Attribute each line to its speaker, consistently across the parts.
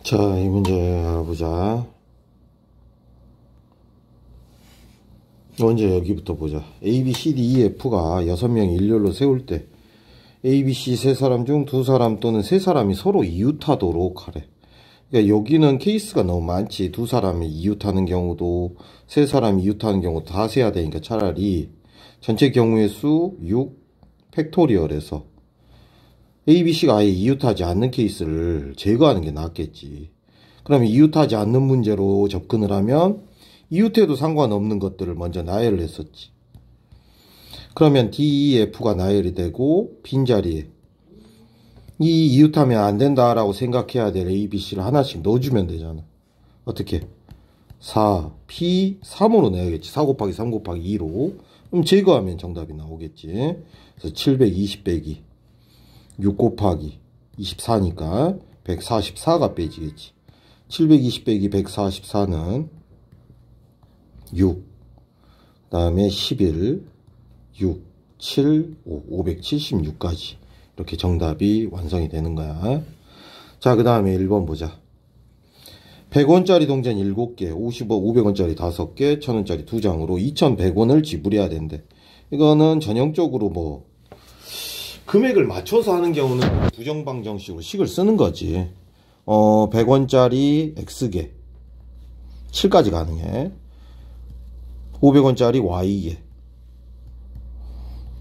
Speaker 1: 자, 이 문제 보자. 먼저 여기부터 보자. A, B, C, D, E, F가 6명이 일렬로 세울 때 A, B, C 세 사람 중 두 사람 또는 세 사람이 서로 이웃하도록 하래. 그러니까 여기는 케이스가 너무 많지. 두 사람이 이웃하는 경우도 세 사람이 이웃하는 경우도 다 세야 되니까 차라리 전체 경우의 수 6 팩토리얼에서 A, B, C가 아예 이웃하지 않는 케이스를 제거하는 게 낫겠지. 그러면 이웃하지 않는 문제로 접근을 하면 이웃해도 상관없는 것들을 먼저 나열을 했었지. 그러면 D, E, F가 나열이 되고 빈자리에 이 이웃하면 안 된다라고 생각해야 될 A, B, C를 하나씩 넣어주면 되잖아. 어떻게? 4, P, 3으로 내야겠지. 4 곱하기 3 곱하기 2로. 그럼 제거하면 정답이 나오겠지. 그래서 720 빼기 6 곱하기 24니까 144가 빼지겠지. 720 빼기 144는 6, 그 다음에 11, 6, 7, 5, 576까지 이렇게 정답이 완성이 되는 거야. 자, 그 다음에 1번 보자. 100원짜리 동전 7개, 500원짜리 5개, 1000원짜리 2장으로 2100원을 지불해야 된대. 이거는 전형적으로 뭐 금액을 맞춰서 하는 경우는 부정방정식으로 식을 쓰는 거지. 100원짜리 X개 7까지 가능해. 500원짜리 Y개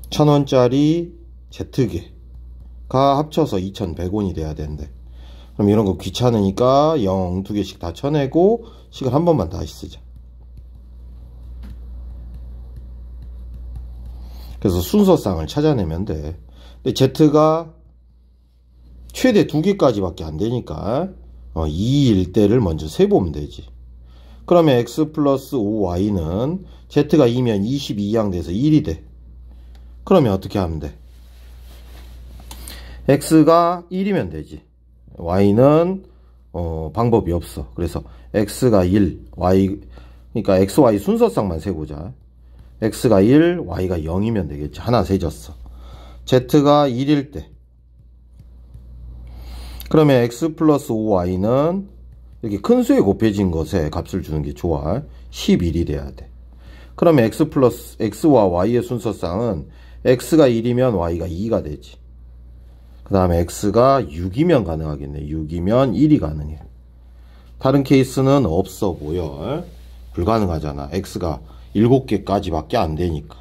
Speaker 1: 1000원짜리 Z개가 합쳐서 2100원이 돼야 된대. 그럼 이런 거 귀찮으니까 0 2개씩 다 쳐내고 식을 한 번만 다시 쓰자. 그래서 순서상을 찾아내면 돼. 근데 Z가 최대 2개까지 밖에 안 되니까 2일 때를 먼저 세보면 되지. 그러면 X 플러스 5Y는 Z가 2면 22양 돼서 1이 돼. 그러면 어떻게 하면 돼? X가 1이면 되지. Y는 방법이 없어. 그래서 X가 1, Y, 그러니까 X, Y 순서상만 세보자. X가 1, Y가 0이면 되겠지. 하나 세졌어. Z가 1일 때. 그러면 X 플러스 5Y는 이렇게 큰 수에 곱해진 것에 값을 주는 게 좋아. 11이 돼야 돼. 그러면 X 플러스 X와 Y의 순서상은 X가 1이면 Y가 2가 되지. 그 다음에 X가 6이면 가능하겠네. 6이면 1이 가능해. 다른 케이스는 없어 보여. 불가능하잖아. X가 7개까지 밖에 안 되니까.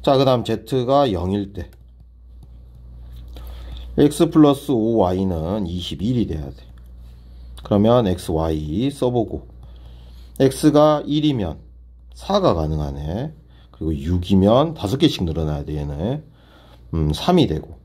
Speaker 1: 자, 그 다음 Z가 0일 때 X 플러스 5Y는 21이 돼야 돼. 그러면 X, Y 써보고 X가 1이면 4가 가능하네. 그리고 6이면 5개씩 늘어나야 돼. 얘네 3이 되고.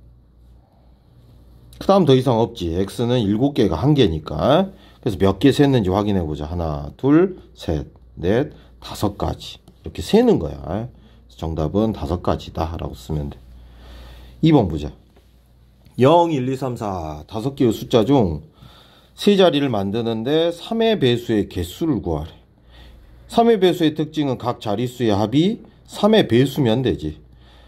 Speaker 1: 그 다음 더 이상 없지. X는 7개가 1개니까. 그래서 몇 개 셌는지 확인해 보자. 하나, 둘, 셋, 넷, 5가지. 이렇게 세는 거야. 정답은 5가지다 라고 쓰면 돼. 2번 보자. 0, 1, 2, 3, 4 5개의 숫자 중 세 자리를 만드는데 3의 배수의 개수를 구하래. 3의 배수의 특징은 각 자릿수의 합이 3의 배수면 되지.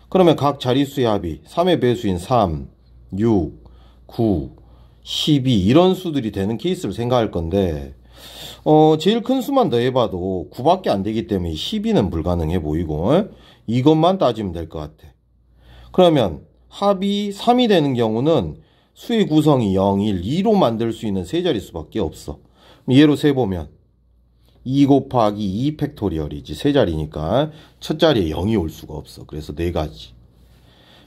Speaker 1: 그러면 각 자릿수의 합이 3의 배수인 3, 6, 9, 12 이런 수들이 되는 케이스를 생각할 건데 제일 큰 수만 더해봐도 9밖에 안 되기 때문에 12는 불가능해 보이고 이것만 따지면 될 것 같아. 그러면 합이 3이 되는 경우는 수의 구성이 0, 1, 2로 만들 수 있는 세 자릿수밖에 없어. 얘로 세보면 2 곱하기 2 팩토리얼이지. 세 자리니까 첫 자리에 0이 올 수가 없어. 그래서 4가지.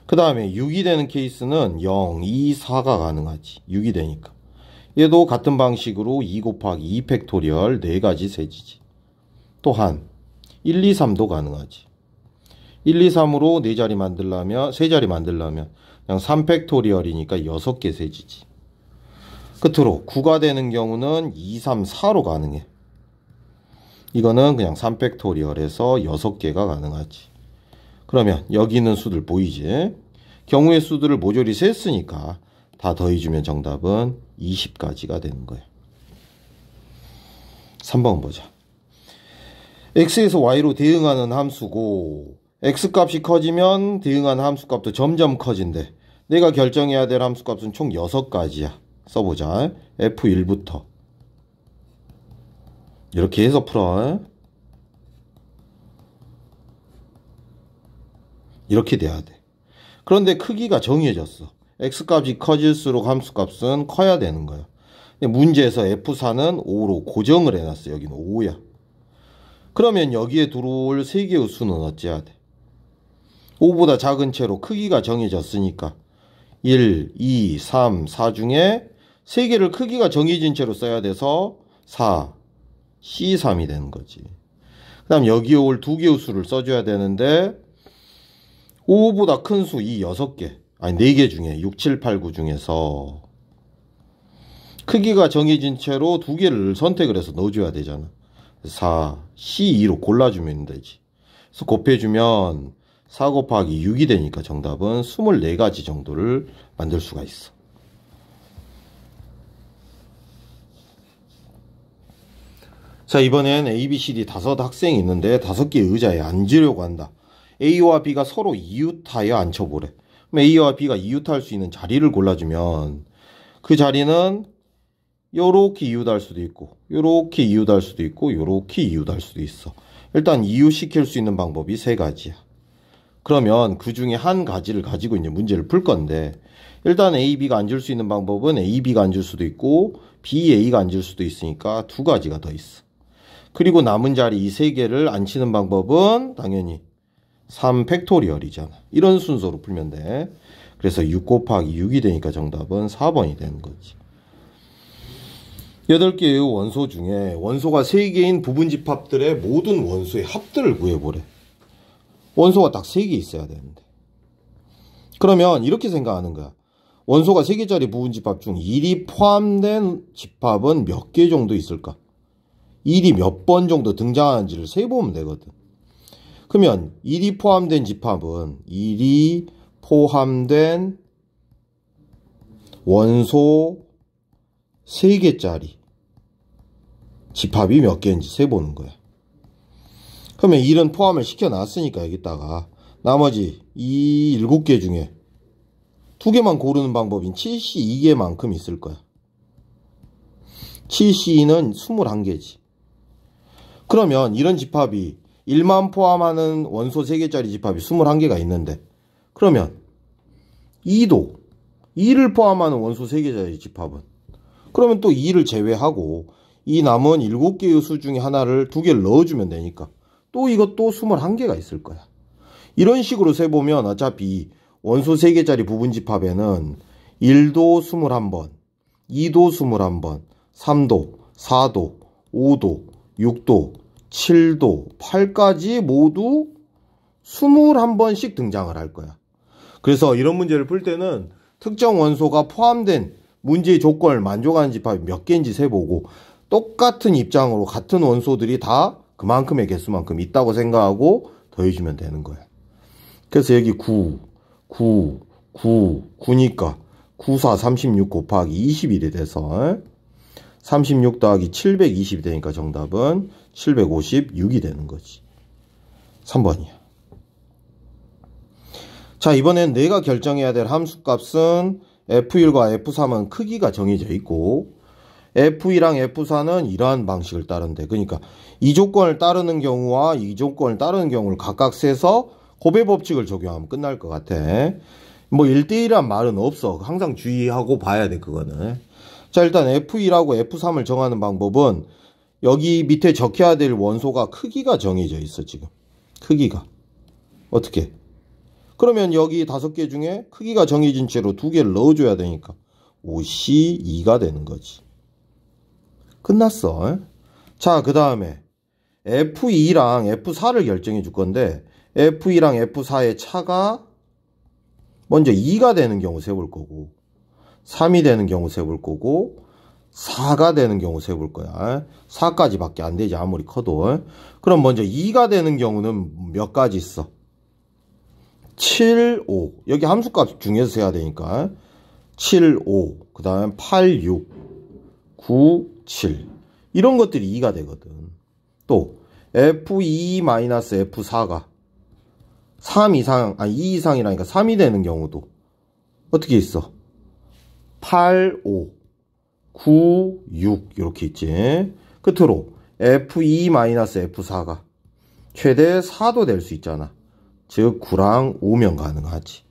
Speaker 1: 그 다음에 6이 되는 케이스는 0, 2, 4가 가능하지. 6이 되니까. 얘도 같은 방식으로 2 곱하기 2 팩토리얼 4가지 세지지. 또한 1, 2, 3도 가능하지. 1, 2, 3으로 4자리 만들려면 3자리 만들려면 그냥 3팩토리얼이니까 6개 세지지. 끝으로 9가 되는 경우는 2, 3, 4로 가능해. 이거는 그냥 3팩토리얼에서 6개가 가능하지. 그러면 여기 있는 수들 보이지? 경우의 수들을 모조리 셌으니까 다 더해주면 정답은 20가지가 되는 거야. 3번 보자. X에서 Y로 대응하는 함수고 X값이 커지면 대응하는 함수값도 점점 커진대. 내가 결정해야 될 함수값은 총 6가지야. 써보자. F1부터 이렇게 해서 풀어. 이렇게 돼야 돼. 그런데 크기가 정해졌어. x값이 커질수록 함수값은 커야 되는 거야. 근데 문제에서 F4는 5로 고정을 해놨어. 여기는 5야. 그러면 여기에 들어올 3개의 수는 어찌해야 돼? 5보다 작은 채로 크기가 정해졌으니까 1, 2, 3, 4 중에 3개를 크기가 정해진 채로 써야 돼서 4, C3이 되는 거지. 그 다음 여기에 올 2개의 수를 써줘야 되는데 5보다 큰 수 이 6개, 아니 4개 중에 6, 7, 8, 9 중에서 크기가 정해진 채로 2개를 선택을 해서 넣어줘야 되잖아. 4, C2로 골라주면 되지. 그래서 곱해주면 4 곱하기 6이 되니까 정답은 24가지 정도를 만들 수가 있어. 자, 이번엔 A, B, C, D 5 학생이 있는데 5개의 의자에 앉으려고 한다. A와 B가 서로 이웃하여 앉혀보래. 그럼 A와 B가 이웃할 수 있는 자리를 골라주면 그 자리는 요렇게 이웃할 수도 있고 요렇게 이웃할 수도 있고 요렇게 이웃할 수도 있어. 일단 이웃시킬 수 있는 방법이 3가지야. 그러면 그 중에 한 가지를 가지고 이제 문제를 풀 건데 일단 A, B가 앉을 수 있는 방법은 A, B가 앉을 수도 있고 B, A가 앉을 수도 있으니까 2가지가 더 있어. 그리고 남은 자리 이 3개를 앉히는 방법은 당연히 3팩토리얼이잖아. 이런 순서로 풀면 돼. 그래서 6 곱하기 6이 되니까 정답은 4번이 되는 거지. 8개의 원소 중에 원소가 3개인 부분집합들의 모든 원소의 합들을 구해보래. 원소가 딱 3개 있어야 되는데. 그러면 이렇게 생각하는 거야. 원소가 3개짜리 부분집합 중 1이 포함된 집합은 몇 개 정도 있을까? 1이 몇 번 정도 등장하는지를 세보면 되거든. 그러면 1이 포함된 집합은 1이 포함된 원소 3개짜리 집합이 몇 개인지 세보는 거야. 그러면 1은 포함을 시켜놨으니까 여기다가 나머지 이 7개 중에 2개만 고르는 방법인 7C2개만큼 있을 거야. 7C2는 21개지. 그러면 이런 집합이 1만 포함하는 원소 3개짜리 집합이 21개가 있는데 그러면 2도 2를 포함하는 원소 3개짜리 집합은 그러면 또 2를 제외하고 이 남은 7개의 수 중에 하나를 2개를 넣어주면 되니까 또 이것도 21개가 있을 거야. 이런 식으로 세보면 어차피 원소 3개짜리 부분집합에는 1도 21번, 2도 21번, 3도, 4도, 5도, 6도, 7도, 8까지 모두 21번씩 등장을 할 거야. 그래서 이런 문제를 풀 때는 특정 원소가 포함된 문제의 조건을 만족하는 집합이 몇 개인지 세보고 똑같은 입장으로 같은 원소들이 다 그만큼의 개수만큼 있다고 생각하고 더해주면 되는 거야. 그래서 여기 9, 9, 9, 9니까 9, 4, 36 곱하기 21이 돼서 36 더하기 720이 되니까 정답은 756이 되는 거지. 3번이야. 자, 이번엔 내가 결정해야 될 함수값은 F1과 F3은 크기가 정해져 있고 F2랑 F4는 이러한 방식을 따른대. 그러니까 이 조건을 따르는 경우와 이 조건을 따르는 경우를 각각 세서 곱의 법칙을 적용하면 끝날 것 같아. 뭐 1대1이란 말은 없어. 항상 주의하고 봐야 돼, 그거는. 자, 일단 F2하고 F3을 정하는 방법은 여기 밑에 적혀야 될 원소가 크기가 정해져 있어, 지금. 크기가. 어떻게? 그러면 여기 5개 중에 크기가 정해진 채로 2개를 넣어줘야 되니까 5C2가 되는 거지. 끝났어. 자, 그 다음에 F2랑 F4를 결정해 줄 건데 F2랑 F4의 차가 먼저 2가 되는 경우 세볼 거고 3이 되는 경우 세볼 거고 4가 되는 경우 세볼 거야. 4까지 밖에 안 되지, 아무리 커도. 그럼 먼저 2가 되는 경우는 몇 가지 있어? 7, 5. 여기 함수값 중에서 세야 되니까 7, 5. 그 다음에 8, 6, 9, 7. 이런 것들이 2가 되거든. 또 F2-F4가 3 이상, 아니 2 이상이라니까 3이 되는 경우도 어떻게 있어? 8, 5. 9, 6 이렇게 있지. 끝으로 F2-F4가 최대 4도 될 수 있잖아. 즉 9랑 5면 가능하지.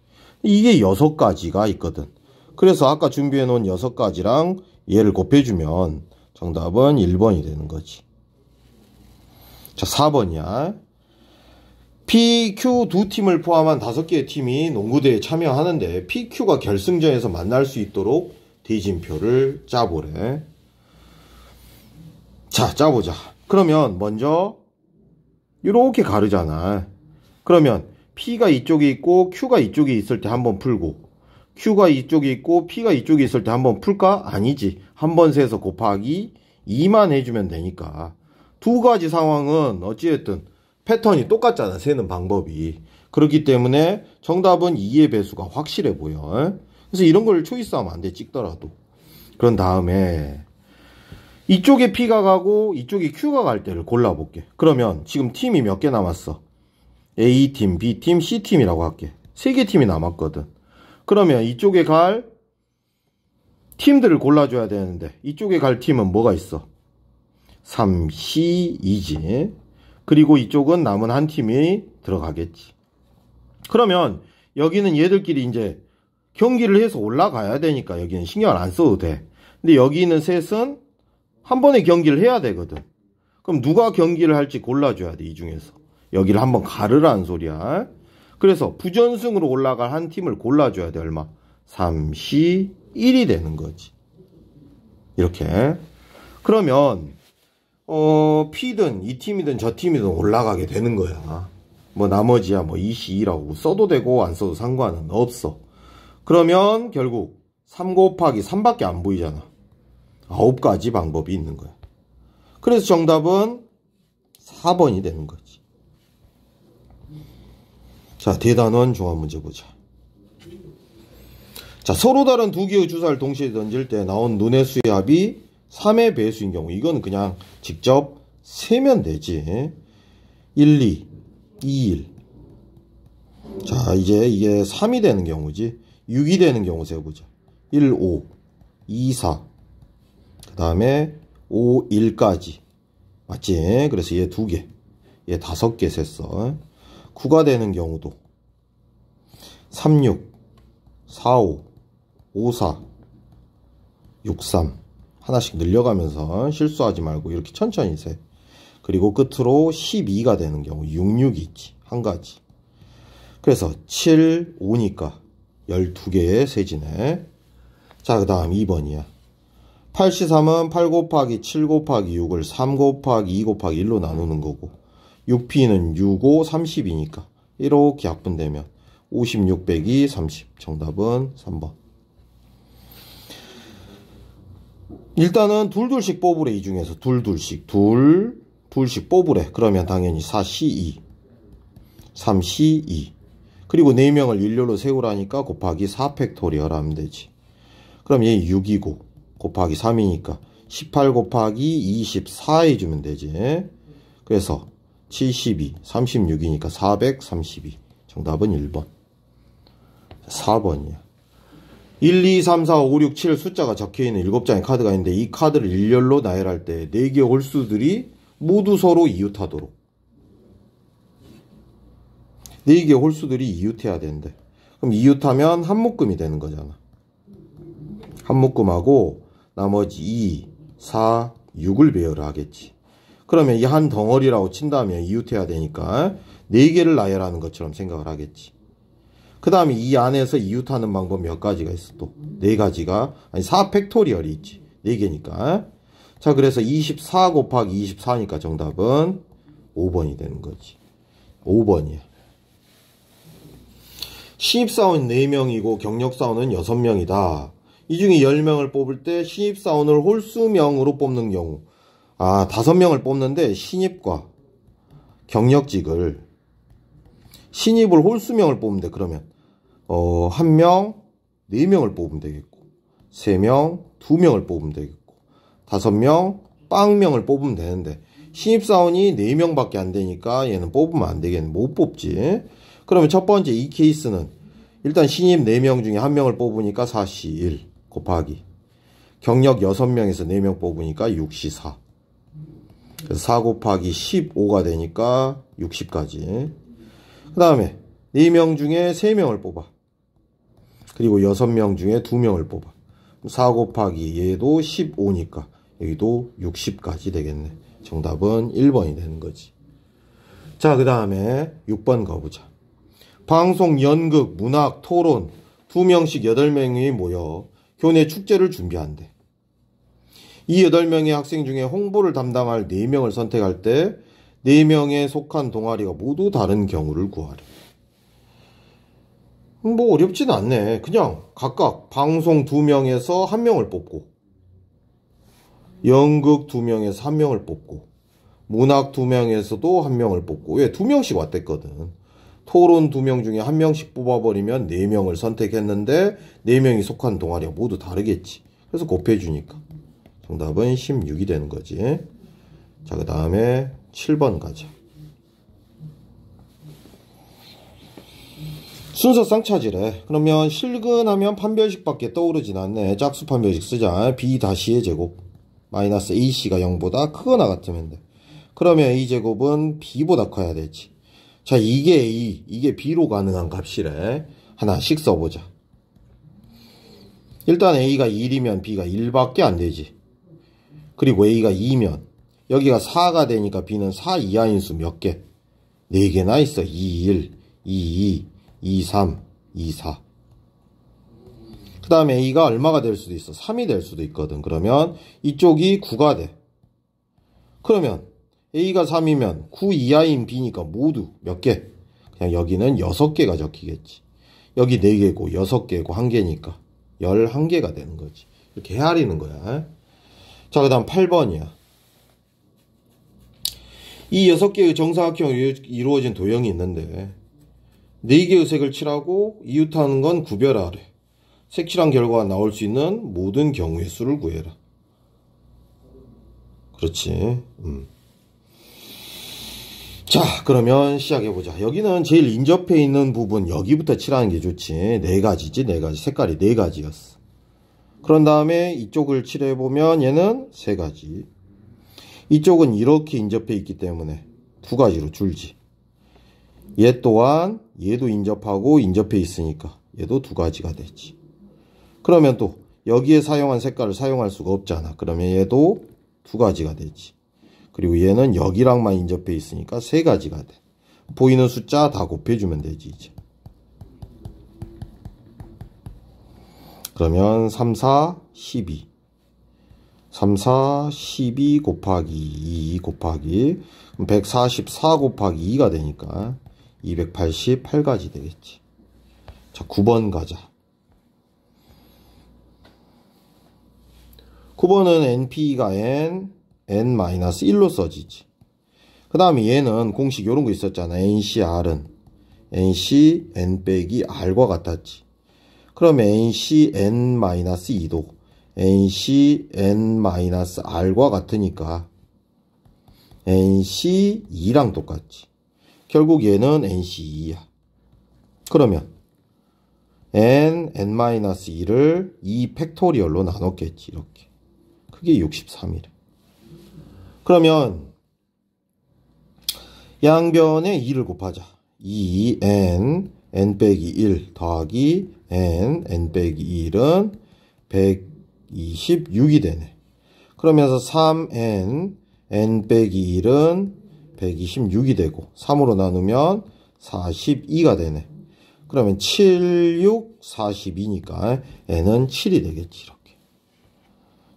Speaker 1: 이게 6가지가 있거든. 그래서 아까 준비해 놓은 6가지랑 얘를 곱해주면 정답은 1번이 되는 거지. 자, 4번이야. P, Q 두 팀을 포함한 5개의 팀이 농구대회에 참여하는데 PQ가 결승전에서 만날 수 있도록 대진표를 짜보래. 자, 짜보자. 그러면 먼저 이렇게 가르잖아. 그러면 P가 이쪽에 있고 Q가 이쪽에 있을 때 한번 풀고, Q가 이쪽에 있고 P가 이쪽에 있을 때 한번 풀까? 아니지. 한번 세서 곱하기 2만 해주면 되니까. 두 가지 상황은 어찌됐든 패턴이 똑같잖아. 세는 방법이. 그렇기 때문에 정답은 2의 배수가 확실해 보여. 그래서 이런 걸 초이스하면 안 돼. 찍더라도. 그런 다음에 이쪽에 P가 가고 이쪽에 Q가 갈 때를 골라볼게. 그러면 지금 팀이 몇 개 남았어? A팀, B팀, C팀이라고 할게. 3개 팀이 남았거든. 그러면 이쪽에 갈 팀들을 골라줘야 되는데 이쪽에 갈 팀은 뭐가 있어? 3, C, 2지. 그리고 이쪽은 남은 한 팀이 들어가겠지. 그러면 여기는 얘들끼리 이제 경기를 해서 올라가야 되니까 여기는 신경을 안 써도 돼. 근데 여기 있는 셋은 한 번에 경기를 해야 되거든. 그럼 누가 경기를 할지 골라줘야 돼. 이 중에서. 여기를 한번 가르라는 소리야. 그래서 부전승으로 올라갈 한 팀을 골라줘야 돼. 얼마? 3, C, 1이 되는 거지. 이렇게. 그러면 P든 이 팀이든 저 팀이든 올라가게 되는 거야. 뭐 나머지야 뭐 2C2라고 써도 되고 안 써도 상관은 없어. 그러면 결국 3 곱하기 3밖에 안 보이잖아. 9가지 방법이 있는 거야. 그래서 정답은 4번이 되는 거지. 자, 대단원 종합 문제 보자. 자, 서로 다른 두 개의 주사를 동시에 던질 때 나온 눈의 수의 합이 3의 배수인 경우, 이건 그냥 직접 세면 되지. 1, 2, 2, 1. 자, 이제 이게 3이 되는 경우지. 6이 되는 경우 세보자. 1, 5, 2, 4. 그 다음에 5, 1까지. 맞지? 그래서 얘 2개. 얘 5개 셌어. 9가 되는 경우도 3, 6, 4, 5, 5, 4, 6, 3. 하나씩 늘려가면서 실수하지 말고 이렇게 천천히 세. 그리고 끝으로 12가 되는 경우 6, 6이 있지. 한 가지. 그래서 7, 5니까 12개의 세지네. 자, 그 다음 2번이야. 8C3은 8 곱하기 7 곱하기 6을 3 곱하기 2 곱하기 1로 나누는 거고, 6P는 6, 5, 30이니까 이렇게 약분되면 56 빼기 30. 정답은 3번. 일단은 둘씩 뽑으래. 이 중에서 둘씩 뽑으래. 그러면 당연히 4C2 3C2 그리고 4명을 일렬로 세우라니까 곱하기 4팩토리얼 하면 되지. 그럼 얘 6이고 곱하기 3이니까 18 곱하기 24 해주면 되지. 그래서 72 36이니까 432. 정답은 1번. 4번이야. 1, 2, 3, 4, 5, 6, 7 숫자가 적혀있는 7장의 카드가 있는데 이 카드를 일렬로 나열할 때 4개의 홀수들이 모두 서로 이웃하도록. 4개의 홀수들이 이웃해야 되는데, 그럼 이웃하면 한 묶음이 되는 거잖아. 한 묶음하고 나머지 2, 4, 6을 배열을 하겠지. 그러면 이 한 덩어리라고 친다면 이웃해야 되니까 4개를 나열하는 것처럼 생각을 하겠지. 그 다음에 이 안에서 이웃하는 방법 몇 가지가 있어 또. 4가지가, 아니 4팩토리얼이 있지. 4개니까. 자, 그래서 24 곱하기 24니까 정답은 5번이 되는 거지. 5번이야. 신입사원 4명이고 경력사원은 6명이다. 이 중에 10명을 뽑을 때 신입사원을 홀수명으로 뽑는 경우, 5명을 뽑는데 신입과 경력직을, 신입을 홀수명을 뽑으면 돼. 그러면 1명 4명을 뽑으면 되겠고, 3명 2명을 뽑으면 되겠고, 5명 빵명을 뽑으면 되는데 신입사원이 4명밖에 안 되니까 얘는 뽑으면 안 되겠네. 못 뽑지. 그러면 첫 번째 이 케이스는 일단 신입 4명 중에 1명을 뽑으니까 4C1 곱하기, 경력 6명에서 4명 뽑으니까 6시 4. 그래서 4 곱하기 15가 되니까 60까지. 그 다음에 4명 중에 3명을 뽑아. 그리고 6명 중에 2명을 뽑아. 4 곱하기 얘도 15니까 여기도 60까지 되겠네. 정답은 1번이 되는 거지. 자, 그 다음에 6번 가보자. 방송, 연극, 문학, 토론 2명씩 8명이 모여 교내 축제를 준비한대. 이 8명의 학생 중에 홍보를 담당할 4명을 선택할 때 4명에 속한 동아리가 모두 다른 경우를 구하래. 뭐 어렵진 않네. 그냥 각각 방송 2명에서 1명을 뽑고, 연극 2명에서 1명을 뽑고, 문학 2명에서도 1명을 뽑고, 왜 2명씩 왔댔거든. 토론 2명 중에 1명씩 뽑아버리면 4명을 선택했는데 4명이 속한 동아리가 모두 다르겠지. 그래서 곱해주니까 정답은 16이 되는 거지. 자, 그 다음에 7번 가자. 순서상 찾으래. 그러면 실근하면 판별식밖에 떠오르진 않네. 짝수 판별식 쓰자. B 다시의 제곱 마이너스 AC가 0보다 크거나 같으면 돼. 그러면 A제곱은 B보다 커야 되지. 자, 이게 A, 이게 B로 가능한 값이래. 하나씩 써보자. 일단 A가 1이면 B가 1밖에 안 되지. 그리고 A가 2면 여기가 4가 되니까 B는 4 이하인 수 몇 개? 4개나 있어. 2, 1, 2, 2, 2, 3, 2, 4. 그 다음에 A가 얼마가 될 수도 있어? 3이 될 수도 있거든. 그러면 이쪽이 9가 돼. 그러면 A가 3이면 9 이하인 B니까 모두 몇 개? 그냥 여기는 6개가 적히겠지. 여기 4개고 6개고 1개니까 11개가 되는 거지. 이렇게 헤아리는 거야. 자, 그 다음 8번이야. 이 6개의 정사각형으로 이루어진 도형이 있는데 4개의 색을 칠하고 이웃하는 건 구별하래. 색칠한 결과가 나올 수 있는 모든 경우의 수를 구해라. 그렇지. 자, 그러면 시작해보자. 여기는 제일 인접해 있는 부분 여기부터 칠하는 게 좋지. 4가지지. 4가지. 색깔이 4가지였어. 그런 다음에 이쪽을 칠해보면 얘는 3가지. 이쪽은 이렇게 인접해 있기 때문에 2가지로 줄지. 얘 또한 얘도 인접하고 인접해 있으니까 얘도 2가지가 되지. 그러면 또 여기에 사용한 색깔을 사용할 수가 없잖아. 그러면 얘도 2가지가 되지. 그리고 얘는 여기랑만 인접해 있으니까 3가지가 돼. 보이는 숫자 다 곱해주면 되지, 이제. 그러면 3, 4, 12. 3, 4, 12 곱하기 2 곱하기 144 곱하기 2가 되니까 288가지 되겠지. 자, 9번 가자. 9번은 NP가 N-1로 써지지. 그 다음에 얘는 공식 요런 거 있었잖아. NCR은 NC N 빼기 R과 같았지. 그러면 NC N-2도 NC N-R과 같으니까 NC 2랑 똑같지. 결국 얘는 NC 2야. 그러면 N, N-2를 2 팩토리얼로 나눴겠지. 이렇게. 그게 63이래. 그러면 양변에 2를 곱하자. 2, N, N 빼기 1 더하기 N, N 빼기 1은 126이 되네. 그러면서 3N, N 빼기 1은 126이 되고 3으로 나누면 42가 되네. 그러면 7, 6, 42니까 N은 7이 되겠지. 이렇게.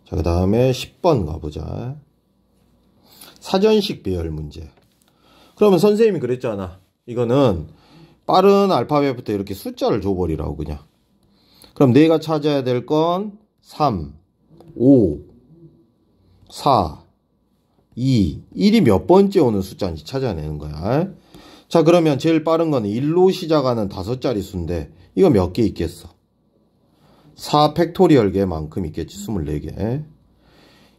Speaker 1: 자, 그 다음에 10번 가보자. 사전식 배열 문제. 그러면 선생님이 그랬잖아. 이거는 빠른 알파벳부터 이렇게 숫자를 줘버리라고 그냥. 그럼 내가 찾아야 될 건 3, 5, 4, 2, 1이 몇 번째 오는 숫자인지 찾아내는 거야. 자, 그러면 제일 빠른 건 1로 시작하는 5자리 수인데 이거 몇 개 있겠어? 4 팩토리얼 개만큼 있겠지. 24개.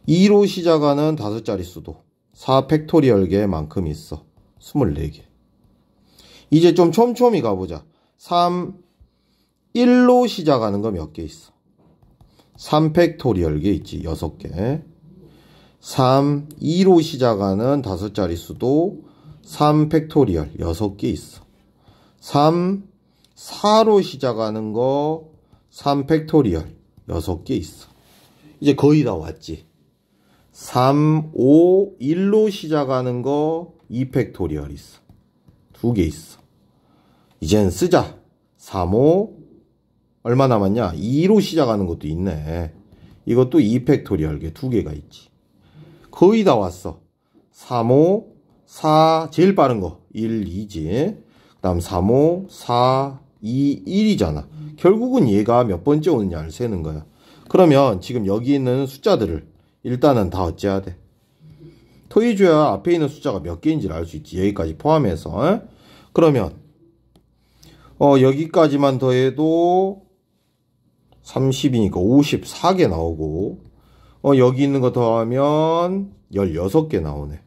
Speaker 1: 2로 시작하는 5자리 수도 4 팩토리얼 개만큼 있어. 24개. 이제 좀 촘촘히 가보자. 3, 1로 시작하는 거 몇 개 있어? 3팩토리얼 게 있지. 6개. 3, 2로 시작하는 5자릿수도 3팩토리얼 6개 있어. 3, 4로 시작하는 거 3팩토리얼 6개 있어. 이제 거의 다 왔지. 3, 5, 1로 시작하는 거 2팩토리얼 있어. 2개 있어. 이젠 쓰자. 3, 5 얼마 남았냐? 2로 시작하는 것도 있네. 이것도 2팩토리얼 2개가 있지. 거의 다 왔어. 3, 5, 4 제일 빠른 거 1, 2지. 그 다음 3, 5, 4, 2, 1이잖아. 결국은 얘가 몇 번째 오느냐를 세는 거야. 그러면 지금 여기 있는 숫자들을 일단은 다 어찌해야 돼? 토해줘야 앞에 있는 숫자가 몇 개인지를 알 수 있지. 여기까지 포함해서. 그러면 여기까지만 더해도 30이니까 54개 나오고 여기 있는 거 더하면 16개 나오네.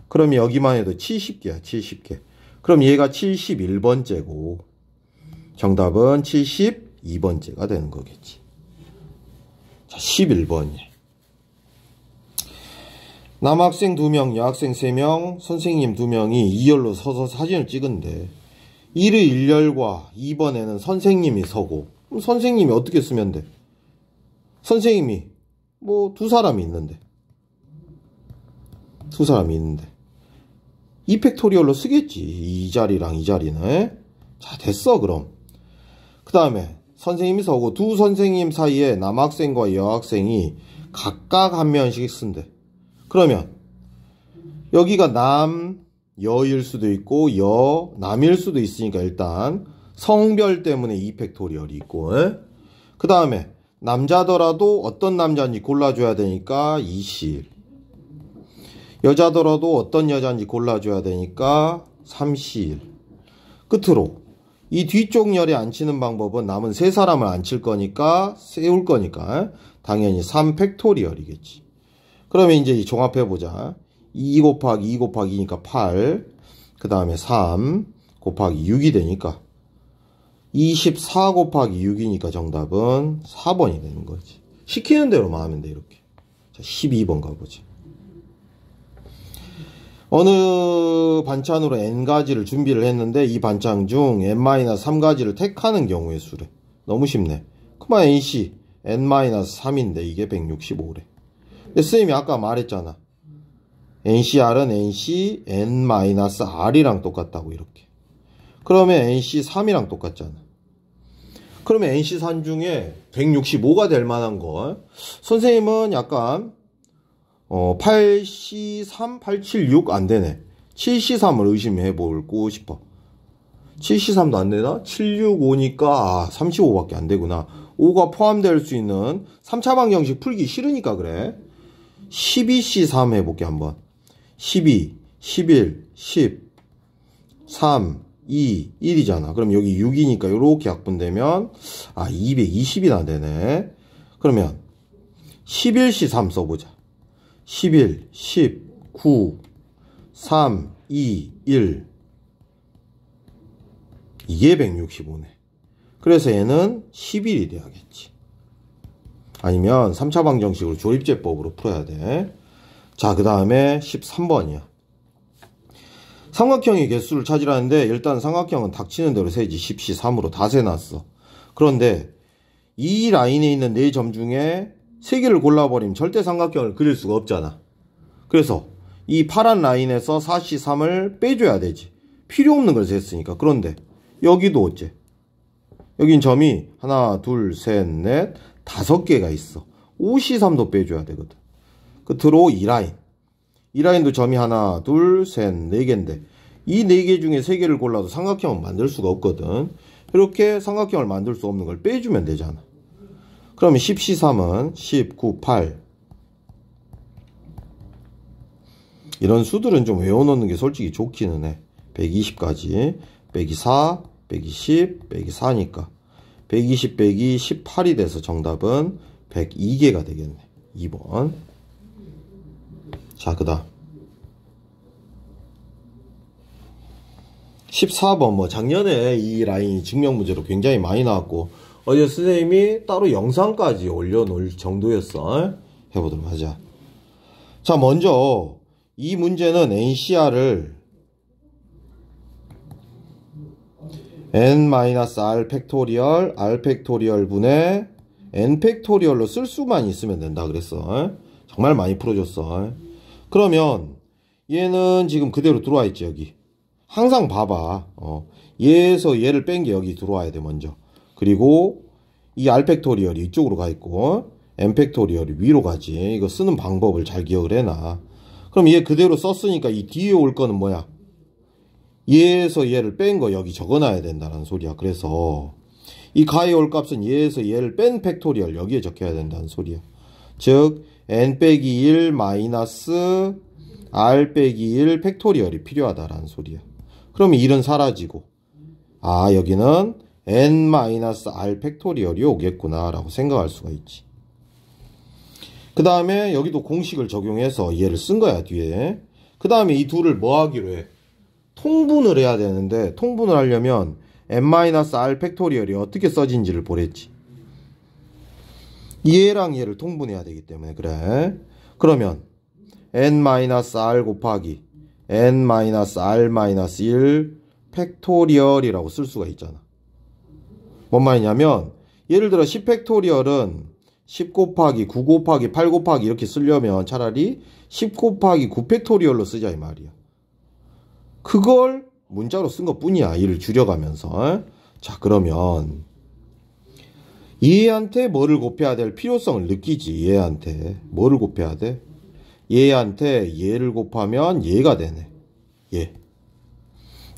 Speaker 1: 그럼 여기만 해도 70개야. 70개. 그럼 얘가 71번째고 정답은 72번째가 되는 거겠지. 자, 11번이야. 남학생 2명, 여학생 3명, 선생님 2명이 2열로 서서 사진을 찍은데 1의 1열과 2번에는 선생님이 서고 그럼 선생님이 어떻게 쓰면 돼? 선생님이 뭐 2사람이 있는데 2사람이 있는데 2팩토리얼로 쓰겠지. 이 자리랑 이 자리는. 자, 됐어. 그럼 그 다음에 선생님이 서고 두 선생님 사이에 남학생과 여학생이 각각 한 명씩 쓴대. 그러면 여기가 남, 여일 수도 있고 여, 남일 수도 있으니까 일단 성별 때문에 2팩토리얼이 있고 그 다음에 남자더라도 어떤 남자인지 골라줘야 되니까 2실, 여자더라도 어떤 여자인지 골라줘야 되니까 3실. 끝으로 이 뒤쪽 열에 앉히는 방법은 남은 3사람을 앉힐 거니까 세울 거니까 당연히 3팩토리얼이겠지. 그러면 이제 종합해보자. 2 곱하기 2 곱하기 2니까 8, 그 다음에 3 곱하기 6이 되니까 24 곱하기 6이니까 정답은 4번이 되는 거지. 시키는 대로만 하면 돼. 이렇게. 자, 12번 가보자. 어느 반찬으로 n가지를 준비를 했는데 이 반찬 중 n-3가지를 택하는 경우의 수래. 너무 쉽네. 그만 nc n-3인데 이게 165래. 근데 선생님이 아까 말했잖아. ncr은 nc n-r이랑 똑같다고 이렇게. 그러면 nc3이랑 똑같잖아. 그러면 nc3 중에 165가 될 만한 거 선생님은 약간 8C3, 876 안 되네. 7C3을 의심해 보고 싶어. 7C3도 안 되나? 765니까 35밖에 안 되구나. 5가 포함될 수 있는 3차 방정식 풀기 싫으니까 그래. 12C3 해볼게 한번. 12, 11, 10, 3, 2, 1이잖아. 그럼 여기 6이니까 이렇게 약분되면 220이나 되네. 그러면 11C3 써보자. 11, 10, 9, 3, 2, 1. 이게 165네. 그래서 얘는 11이 돼야겠지. 아니면 3차 방정식으로 조립제법으로 풀어야 돼. 자, 그 다음에 13번이야. 삼각형의 개수를 찾으라는데 일단 삼각형은 닥치는 대로 세지. 10C3으로 다 세놨어. 그런데 이 라인에 있는 4점 중에 3개를 골라버리면 절대 삼각형을 그릴 수가 없잖아. 그래서 이 파란 라인에서 4C3을 빼줘야 되지. 필요 없는 걸 셌으니까. 그런데 여기도 어째? 여긴 점이 하나, 둘, 셋, 넷, 5개가 있어. 5C3도 빼줘야 되거든. 끝으로 이 라인. 이 라인도 점이 하나, 둘, 셋, 4개인데 이 4개 중에 3개를 골라도 삼각형은 만들 수가 없거든. 이렇게 삼각형을 만들 수 없는 걸 빼주면 되잖아. 그러면 10C3은 10, 9, 8. 이런 수들은 좀 외워놓는 게 솔직히 좋기는 해. 120까지. 빼기 4, 빼기 10, 빼기 4니까. 120 빼기 18이 돼서 정답은 102개가 되겠네. 2번. 자, 그 다음. 14번. 작년에 이 라인이 증명 문제로 굉장히 많이 나왔고, 어제 선생님이 따로 영상까지 올려놓을 정도였어. 해보도록 하자. 자, 먼저 이 문제는 NCR을 n-r 팩토리얼 r 팩토리얼 분의 n 팩토리얼로 쓸 수만 있으면 된다 그랬어. 정말 많이 풀어줬어. 그러면 얘는 지금 그대로 들어와 있지. 여기 항상 봐봐. 얘에서 얘를 뺀 게 여기 들어와야 돼 먼저. 그리고 이 r 팩토리얼이 이쪽으로 가 있고 n 팩토리얼이 위로 가지. 이거 쓰는 방법을 잘 기억을 해놔. 그럼 얘 그대로 썼으니까 이 뒤에 올 거는 뭐야? 얘에서 얘를 뺀 거 여기 적어놔야 된다는 소리야. 그래서 이 가에 올 값은 얘에서 얘를 뺀 팩토리얼 여기에 적혀야 된다는 소리야. 즉 n 빼기 1 마이너스 r 빼기 1 팩토리얼이 필요하다라는 소리야. 그러면 1은 사라지고 아 여기는 n 마이너스 r 팩토리얼이 오겠구나 라고 생각할 수가 있지. 그 다음에 여기도 공식을 적용해서 얘를 쓴 거야 뒤에. 그 다음에 이 둘을 뭐 하기로 해? 통분을 해야 되는데 통분을 하려면 n-r 팩토리얼이 어떻게 써진지를 보랬지. 얘랑 얘를 통분해야 되기 때문에 그래. 그러면 n-r 곱하기 n-r-1 팩토리얼이라고 쓸 수가 있잖아. 뭔 말이냐면 예를 들어 10 팩토리얼은 10 곱하기 9 곱하기 8 곱하기 이렇게 쓰려면 차라리 10 곱하기 9 팩토리얼로 쓰자 이 말이야. 그걸 문자로 쓴 것 뿐이야. 이를 줄여가면서. 자 그러면 얘한테 뭐를 곱해야 될 필요성을 느끼지. 얘한테 뭐를 곱해야 돼? 얘한테 얘를 곱하면 얘가 되네. 얘.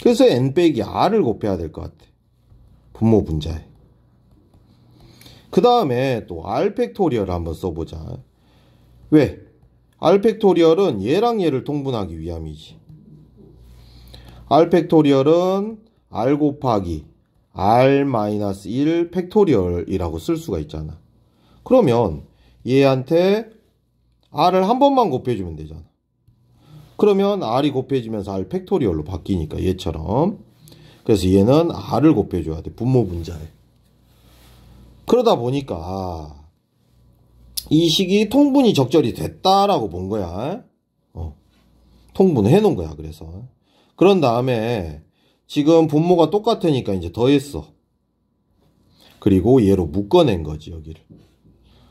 Speaker 1: 그래서 n 빼기 r을 곱해야 될 것 같아. 분모 분자에. 그 다음에 또 r 팩토리얼을 한번 써보자. 왜? r 팩토리얼은 얘랑 얘를 통분하기 위함이지. r 팩토리얼은 r 곱하기 r-1 팩토리얼이라고 쓸 수가 있잖아. 그러면 얘한테 r을 한 번만 곱해주면 되잖아. 그러면 r이 곱해지면서 r 팩토리얼로 바뀌니까 얘처럼. 그래서 얘는 r을 곱해줘야 돼. 분모 분자에. 그러다 보니까 이 식이 통분이 적절히 됐다라고 본 거야. 통분해 놓은 거야. 그래서 그런 다음에 지금 분모가 똑같으니까 이제 더했어. 그리고 얘로 묶어낸 거지 여기를.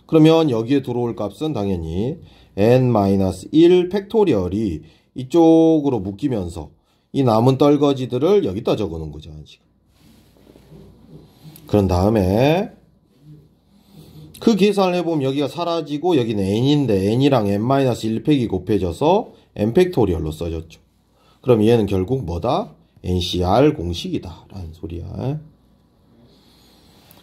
Speaker 1: 그러면 여기에 들어올 값은 당연히 n-1 팩토리얼이 이쪽으로 묶이면서 이 남은 떨거지들을 여기다 적어 놓은 거죠 지금. 그런 다음에 그 계산을 해보면 여기가 사라지고 여기는 n인데 n이랑 n-1 팩이 곱해져서 n 팩토리얼로 써졌죠. 그럼 얘는 결국 뭐다? NCR 공식이다 라는 소리야.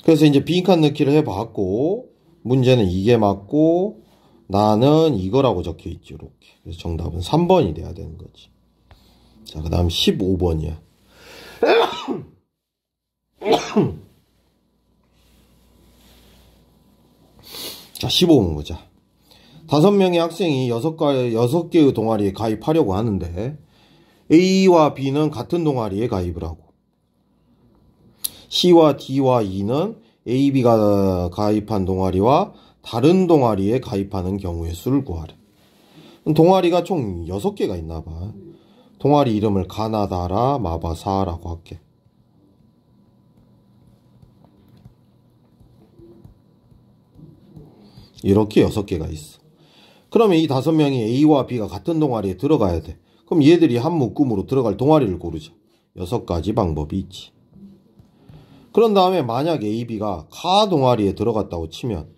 Speaker 1: 그래서 이제 빈칸 넣기를 해봤고 문제는 이게 맞고 나는 이거라고 적혀있죠. 이렇게. 그래서 정답은 3번이 돼야 되는 거지. 자, 그 다음 15번이야. 자, 15번 보자. 5명의 학생이 6개의 동아리에 가입하려고 하는데 A와 B는 같은 동아리에 가입을 하고 C와 D와 E는 A, B가 가입한 동아리와 다른 동아리에 가입하는 경우의 수를 구하래. 동아리가 총 6개가 있나봐. 동아리 이름을 가나다라 마바사라고 할게. 이렇게 6개가 있어. 그러면 이 5명이 A와 B가 같은 동아리에 들어가야 돼. 그럼 얘들이 한 묶음으로 들어갈 동아리를 고르자. 6가지 방법이 있지. 그런 다음에 만약 A, B가 가 동아리에 들어갔다고 치면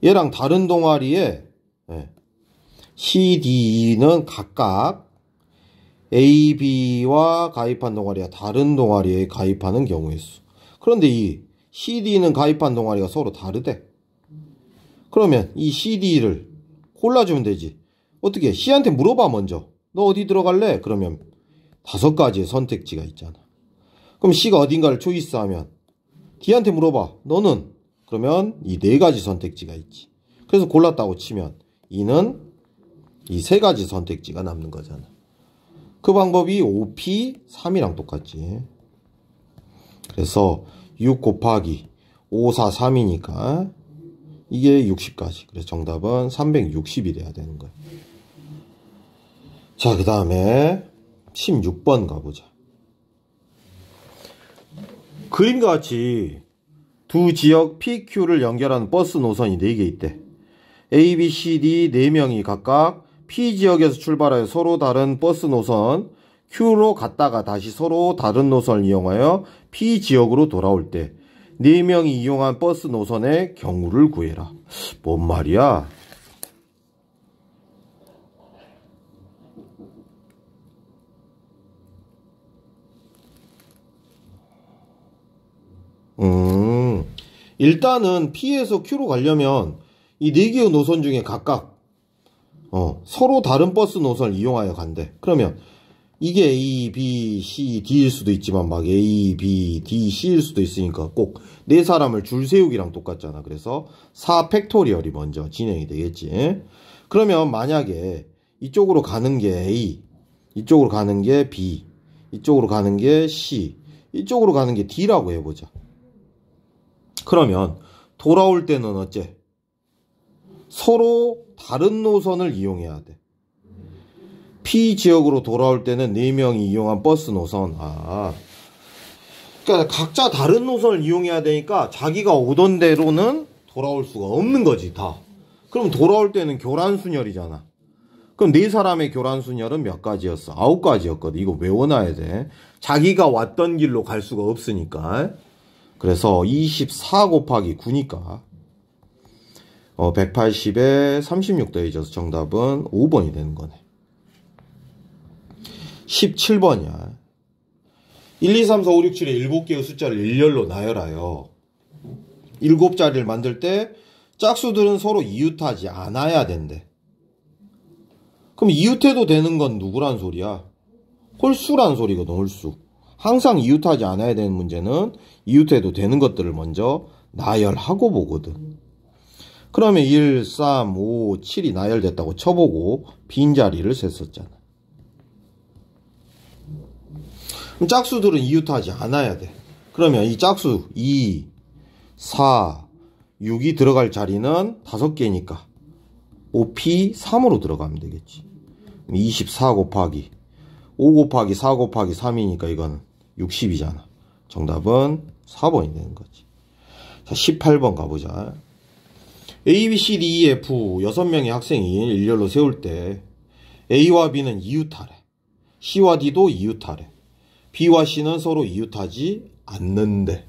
Speaker 1: 얘랑 다른 동아리에 C, D, E는 각각 A, B와 가입한 동아리와 다른 동아리에 가입하는 경우의 수. 그런데 이 C, D는 가입한 동아리가 서로 다르대. 그러면 이 C, D를 골라주면 되지. 어떻게? C한테 물어봐 먼저. 너 어디 들어갈래? 그러면 5가지의 선택지가 있잖아. 그럼 C가 어딘가를 초이스하면 D한테 물어봐. 너는? 그러면 이 4가지 선택지가 있지. 그래서 골랐다고 치면 E는 이 3가지 선택지가 남는 거잖아. 그 방법이 OP3이랑 똑같지. 그래서 6 곱하기 5, 4, 3이니까 이게 60까지. 그래서 정답은 360이 돼야 되는 거예요. 자, 그 다음에 16번 가보자. 그림과 같이 두 지역 PQ를 연결하는 버스 노선이 4개 있대. A, B, C, D 4명이 각각 P지역에서 출발하여 서로 다른 버스 노선 Q로 갔다가 다시 서로 다른 노선을 이용하여 P지역으로 돌아올 때 4명이 이용한 버스 노선의 경우를 구해라. 뭔 말이야? 일단은 P에서 Q로 가려면 이 4개의 노선 중에 각각 서로 다른 버스 노선을 이용하여 간대. 그러면 이게 A, B, C, D일 수도 있지만 막 A, B, D, C일 수도 있으니까 꼭 4사람을 줄 세우기랑 똑같잖아. 그래서 4팩토리얼이 먼저 진행이 되겠지. 그러면 만약에 이쪽으로 가는 게 A, 이쪽으로 가는 게 B, 이쪽으로 가는 게 C, 이쪽으로 가는 게 D라고 해보자. 그러면 돌아올 때는 어째? 서로 다른 노선을 이용해야 돼. P 지역으로 돌아올 때는 4명이 이용한 버스 노선. 그러니까 각자 다른 노선을 이용해야 되니까 자기가 오던 대로는 돌아올 수가 없는 거지, 다. 그럼 돌아올 때는 교란순열이잖아. 그럼 4사람의 교란순열은 몇 가지였어? 9가지였거든. 이거 외워놔야 돼. 자기가 왔던 길로 갈 수가 없으니까. 그래서 24 곱하기 9니까 180에 36 더해져서 정답은 5번이 되는 거네. 17번이야. 1, 2, 3, 4, 5, 6, 7의 7개의 숫자를 일렬로 나열하여 7자리를 만들 때 짝수들은 서로 이웃하지 않아야 된대. 그럼 이웃해도 되는 건 누구란 소리야? 홀수란 소리거든, 홀수. 항상 이웃하지 않아야 되는 문제는 이웃해도 되는 것들을 먼저 나열하고 보거든. 그러면 1, 3, 5, 7이 나열됐다고 쳐보고 빈자리를 셌었잖아. 그럼 짝수들은 이웃하지 않아야 돼. 그러면 이 짝수 2, 4, 6이 들어갈 자리는 5개니까 5P 3으로 들어가면 되겠지. 24 곱하기 5 곱하기 4 곱하기 3이니까 이건 60이잖아. 정답은 4번이 되는 거지. 자, 18번 가보자. A, B, C, D, E, F 6명의 학생이 일렬로 세울 때 A와 B는 이웃하래. C와 D도 이웃하래. B와 C는 서로 이웃하지 않는데.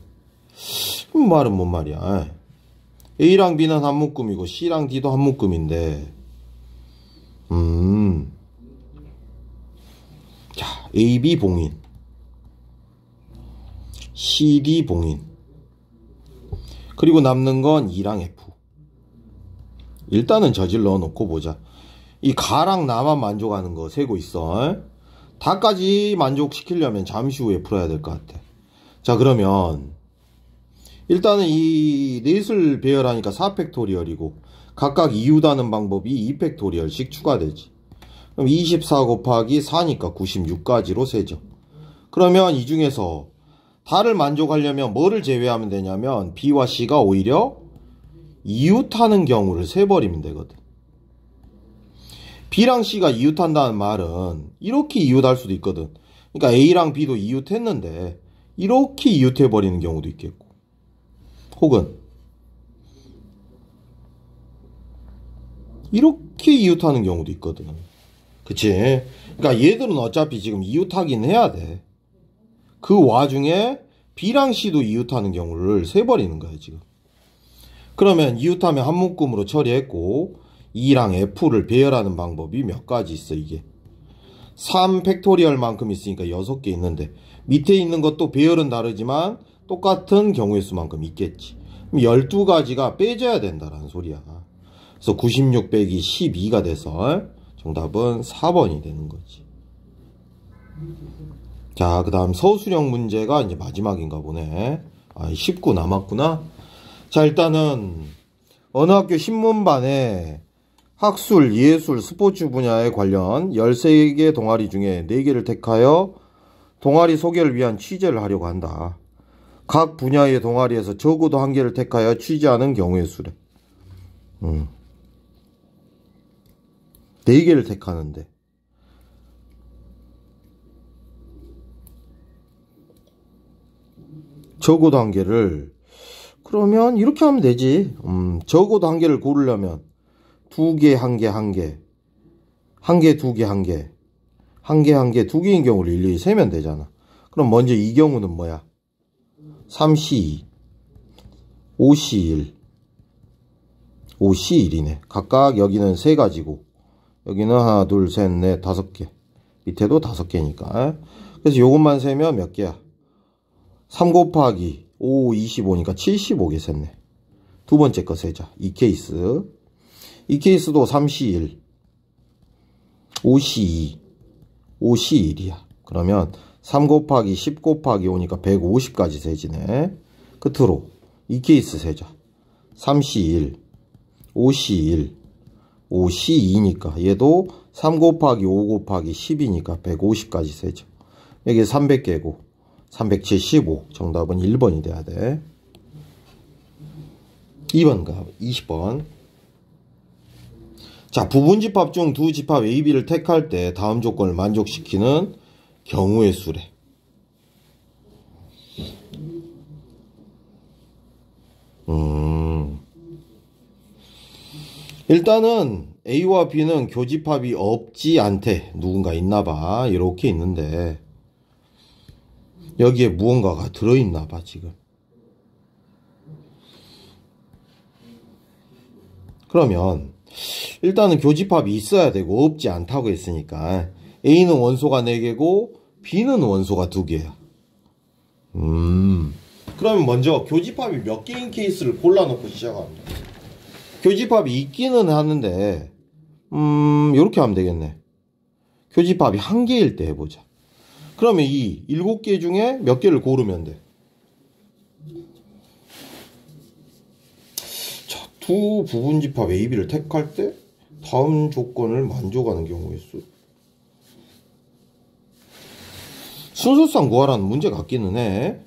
Speaker 1: 말은 뭔 말이야? A랑 B는 한 묶음이고 C랑 D도 한 묶음인데 자, AB 봉인, CD 봉인, 그리고 남는 건 E랑 F. 일단은 저질러 놓고 보자. 이 가랑 나만 만족하는 거 세고 있어. 다까지 만족시키려면 잠시 후에 풀어야 될 것 같아. 자, 그러면 일단은 이 넷을 배열하니까 4팩토리얼이고 각각 이웃하는 방법이 2팩토리얼씩 추가되지. 그럼 24 곱하기 4니까 96가지로 세죠. 그러면 이 중에서 다를 만족하려면 뭐를 제외하면 되냐면 B와 C가 오히려 이웃하는 경우를 세버리면 되거든. B랑 C가 이웃한다는 말은 이렇게 이웃할 수도 있거든. 그러니까 A랑 B도 이웃했는데 이렇게 이웃해버리는 경우도 있겠고, 혹은 이렇게 이웃하는 경우도 있거든. 그치? 그러니까 얘들은 어차피 지금 이웃하긴 해야 돼. 그 와중에 B랑 C도 이웃하는 경우를 세버리는 거야 지금. 그러면 이웃하면 한 묶음으로 처리했고 E랑 F를 배열하는 방법이 몇 가지 있어. 이게 3팩토리얼 만큼 있으니까 6개 있는데 밑에 있는 것도 배열은 다르지만 똑같은 경우의 수만큼 있겠지. 그럼 12가지가 빼져야 된다라는 소리야. 그래서 96 빼기 12가 돼서 정답은 4번이 되는 거지. 자, 그 다음 서술형 문제가 이제 마지막인가 보네. 19 남았구나. 자, 일단은 어느 학교 신문반에 학술, 예술, 스포츠 분야에 관련 13개 동아리 중에 4개를 택하여 동아리 소개를 위한 취재를 하려고 한다. 각 분야의 동아리에서 적어도 한 개를 택하여 취재하는 경우의 수래. 4개를 택하는데. 적어도 한 개를. 그러면 이렇게 하면 되지. 적어도 한 개를 고르려면 2개, 1개, 1개. 1개, 2개, 1개. 1개, 1개, 2개인 경우를 일일이 세면 되잖아. 그럼 먼저 이 경우는 뭐야? 3C2, 5C1, 5C1이네. 각각 여기는 3가지고 여기는 하나, 둘, 셋, 넷, 5개. 밑에도 5개니까. 그래서 요것만 세면 몇 개야? 3 곱하기 5, 25니까 75개 셌네. 두 번째 거 세자. 이 케이스. 이 케이스도 3C1, 5C2, 5C1이야. 그러면 3 곱하기 10 곱하기 5니까 150까지 세지네. 끝으로 이 케이스 세자. 3C1, 5C1, 5C2니까 얘도 3 곱하기 5 곱하기 10이니까 150까지 세죠. 여기 300개고 375. 정답은 1번이 돼야 돼. 2번가 20번. 자, 부분집합 중 두 집합 A, B를 택할 때 다음 조건을 만족시키는 경우의 수래. 일단은 A와 B는 교집합이 없지 않대. 누군가 있나봐. 이렇게 있는데 여기에 무언가가 들어있나봐 지금. 그러면 일단은 교집합이 있어야 되고 없지 않다고 했으니까 A는 원소가 4개고 B는 원소가 2개야. 그러면 먼저 교집합이 몇 개인 케이스를 골라놓고 시작합니다. 교집합이 있기는 하는데 이렇게 하면 되겠네. 교집합이 1개일 때 해보자. 그러면 이 7개 중에 몇 개를 고르면 돼? 자, 두 부분집합 A, B를 택할 때 다음 조건을 만족하는 경우의 수. 순서상 구하라는 문제 같기는 해.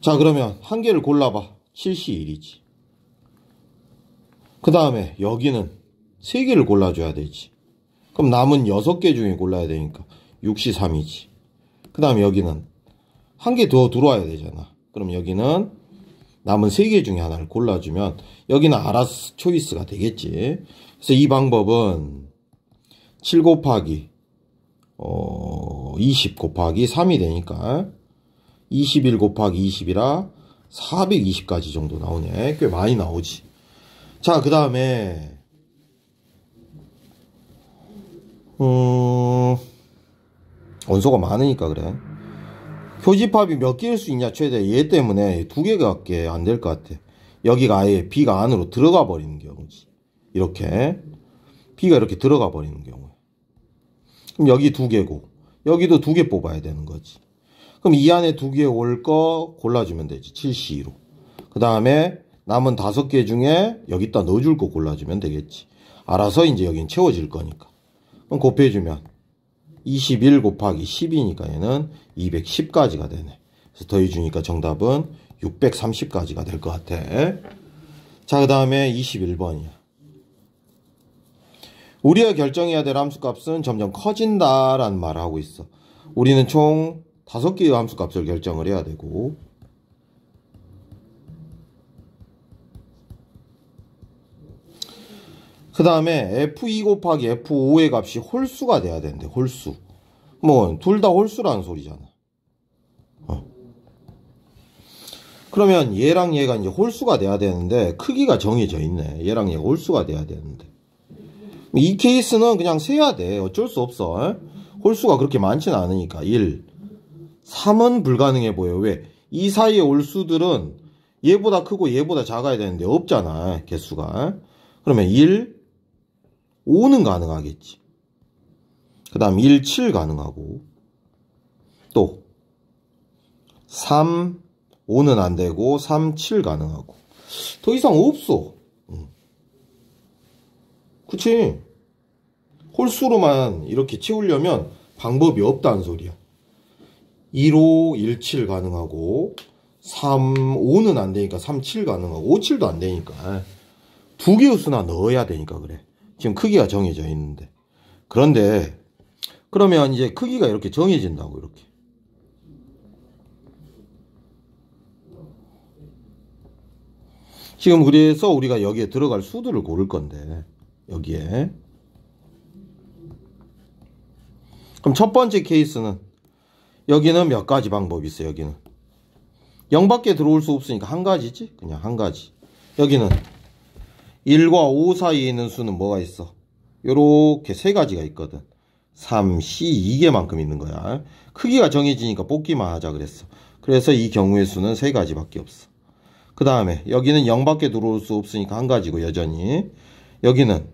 Speaker 1: 자, 그러면 1개를 골라봐. 7C1이지. 그 다음에 여기는 3개를 골라줘야 되지. 그럼 남은 6개 중에 골라야 되니까 6C3이지. 그 다음에 여기는 1개 더 들어와야 되잖아. 그럼 여기는 남은 3개 중에 하나를 골라주면 여기는 알아서 초이스가 되겠지. 그래서 이 방법은 7 곱하기 20 곱하기 3이 되니까 21 곱하기 20이라 420까지 정도 나오네. 꽤 많이 나오지. 자, 그 다음에 원소가 많으니까 그래. 교집합이 몇 개일 수 있냐 최대. 얘 때문에 2개밖에 안 될 것 같아. 여기가 아예 B가 안으로 들어가 버리는 경우지. 이렇게 B가 이렇게 들어가 버리는 경우에 그럼 여기 2개고 여기도 2개 뽑아야 되는 거지. 그럼 이 안에 2개 올 거 골라주면 되지. 7C2로. 그 다음에 남은 5개 중에 여기다 넣어줄 거 골라주면 되겠지. 알아서 이제 여긴 채워질 거니까. 그럼 곱해주면 21 곱하기 10이니까 얘는 210까지가 되네. 그래서 더해주니까 정답은 630까지가 될 것 같아. 자, 그 다음에 21번이야. 우리가 결정해야 될 함수값은 점점 커진다라는 말을 하고 있어. 우리는 총 5개의 함수값을 결정을 해야 되고 그 다음에 F2 곱하기 F5의 값이 홀수가 돼야 되는데 홀수. 뭐 둘 다 홀수라는 소리잖아. 그러면 얘랑 얘가 이제 홀수가 돼야 되는데 크기가 정해져 있네. 얘랑 얘가 홀수가 돼야 되는데 이 케이스는 그냥 세야 돼. 어쩔 수 없어. 홀수가 그렇게 많지는 않으니까. 1, 3은 불가능해 보여. 왜? 이 사이의 홀수들은 얘보다 크고 얘보다 작아야 되는데 없잖아. 개수가. 그러면 1, 5는 가능하겠지. 그 다음 1, 7 가능하고 또 3, 5는 안 되고 3, 7 가능하고 더 이상 없어. 그치? 홀수로만 이렇게 채우려면 방법이 없다는 소리야. 1, 5, 1, 7 가능하고 35는 안 되니까 37 가능하고 57도 안 되니까 두 개의 수나 넣어야 되니까 그래. 지금 크기가 정해져 있는데. 그런데 그러면 이제 크기가 이렇게 정해진다고 이렇게. 지금 그래서 우리가 여기에 들어갈 수들을 고를 건데 여기에. 그럼 첫 번째 케이스는 여기는 몇 가지 방법이 있어요. 여기는 0밖에 들어올 수 없으니까 한 가지지. 그냥 한 가지. 여기는 1과 5 사이에 있는 수는 뭐가 있어? 요렇게 세 가지가 있거든. 3, C, 2개만큼 있는 거야. 크기가 정해지니까 뽑기만 하자 그랬어. 그래서 이 경우의 수는 세 가지밖에 없어. 그 다음에 여기는 0밖에 들어올 수 없으니까 한 가지고 여전히. 여기는